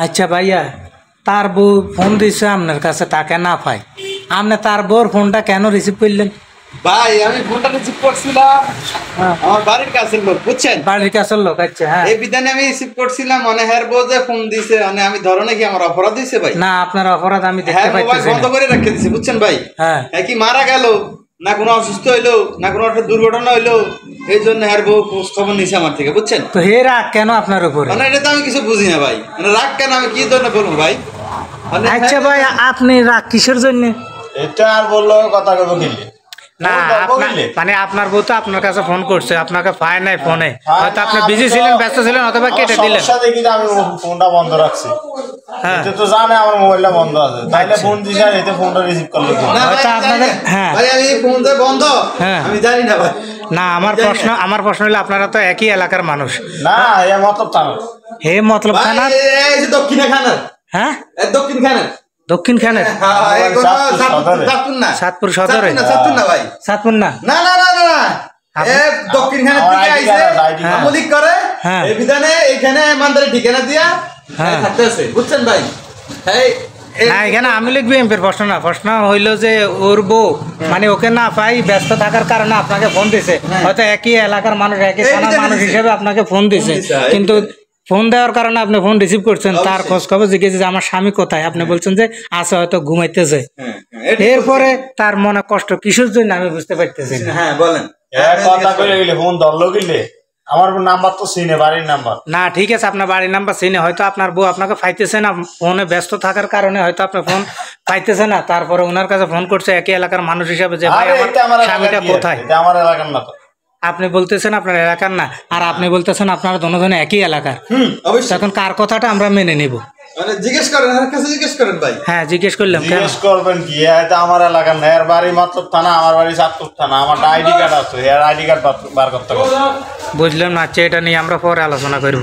আচ্ছা ভাইয়া, তার বউ ফোন দিছে আপনার কাছে, তাকে না পাই, আপনি তার বউর ফোনটা কেন রিসিভ করলেন? ভাই আমি ফোনটা রিসিভ করছিলাম, আমার বাড়ির কাছের লোক, বুঝছেন? বাড়ির কাছের লোক। আচ্ছা, হ্যাঁ, এই বিধানে আমি রিসিভ করছিলাম, মানে হ্যার বউ যে ফোন দিছে, মানে আমি ধরনে কি আমার অপরাধ হইছে ভাই? না, আপনার অপরাধ আমি দেখতে হ্যাঁ, মোবাইল পাইতেছি বন্ধ না। করে রেখে দিছে, বুঝছেন ভাই? হ্যাঁ, হ্যাঁ, কি মারা গেল না কোনো অসুস্থ হইলো না কোনো একটা দুর্ঘটনা হইলো, এই জন্য হ্যার বউ খোঁজ খবর নিছে আমার থেকে, বুঝছেন? তো হে রাগ কেন আপনার উপরে? মানে এটা তো আমি কিছু বুঝি না ভাই, মানে রাগ কেন, আমি কি জন্য বলবো ভাই? মানে আচ্ছা ভাই, আপনি রাগ কিসের জন্য? এটা আর বললো কথা কব কিনলে না, মানে আপনার বউ তো আপনার কাছে ফোন করছে, আপনাকে পায় নাই ফোনে, হয়তো আপনি বিজি ছিলেন, ব্যস্ত ছিলেন, অথবা কেটে দিলেন। দেখি আমি ফোনটা বন্ধ রাখছি, হ্যাঁ, এটা তো জানে আমার মোবাইলটা বন্ধ আছে, তাইলে ফোন দিছে আর এতে ফোনটা রিসিভ করলে কি? না ভাই, হয়তো আপনাদের, হ্যাঁ ভাই আমি ফোন যে বন্ধ, হ্যাঁ, আমি জানি না ভাই। না, আমার প্রশ্ন হলো, আপনারা তো একই এলাকার মানুষ। না, এ মতলব থানা। হে মতলব ভাই থানার? এই যে দক্ষিণে খানার, হ্যাঁ, দক্ষিণ খানার, দক্ষিণ খানের, সাতপুর সদরে, সাতপুর না ভাই, সাতপুর না, না না না না না, দক্ষিণ খানের থেকে আইছে আমলিক করে, হ্যাঁ, এই বিধানে এইখানে মান্দারে ঠিকানা দিয়া হ্যাঁ থাকতে আছে, বুঝছেন ভাই? না, এখানে আমি লিখবি এমপির প্রশ্ন না, প্রশ্ন হইলো যে ওর বউ, মানে ওকে না পাই, ব্যস্ত থাকার কারণে আপনাকে ফোন দিছে, হয়তো একই এলাকার মানুষ, একই থানার মানুষ হিসেবে আপনাকে ফোন দিছে, কিন্তু ফোন দেওয়ার কারণে আপনি ফোন রিসিভ করছেন, তার খোঁজ খবর জিজ্ঞেসে যে আমার স্বামী কোথায়, আপনি বলছেন যে আছে, হয়তো ঘুমাইতেছে। এরপরে তার মনে কষ্ট কিসের জন্য আমি বুঝতে পারতেছি না। হ্যাঁ বলেন, কথা কইলে গেলে ফোন ধরলো কিনলে, আমার নাম্বার তো চিনে, বাড়ির নাম্বার। না ঠিক আছে, আপনার বাড়ির নাম্বার চিনে, হয়তো আপনার বউ আপনাকে পাইতেছে না, ফোনে ব্যস্ত থাকার কারণে হয়তো আপনার ফোন পাইতেছে না, তারপরে ওনার কাছে ফোন করছে একই এলাকার মানুষ হিসাবে, যে ভাই আমার স্বামীটা কোথায়। এটা আমার এলাকার না তো। আপনি বলতেছেন আপনার এলাকার না, আর আপনি বলতেছেন আপনারা দুজনে একই এলাকার, অবশ্যই। তখন কার কথাটা আমরা মেনে নিব? মানে জিজ্ঞেস করেন, আর কাছে জিজ্ঞেস করেন ভাই। হ্যাঁ, জিজ্ঞেস করলাম। জিজ্ঞেস করবেন কি, এটা আমার এলাকার না, এর বাড়ি মতলব থানা, আমার বাড়ি সাতপুর থানা, আমার আইডি কার্ড আছে, এর আইডি কার্ড বার করতে হবে। বুঝলাম না, আচ্ছা, এটা নিয়ে আমরা পরে আলোচনা করব।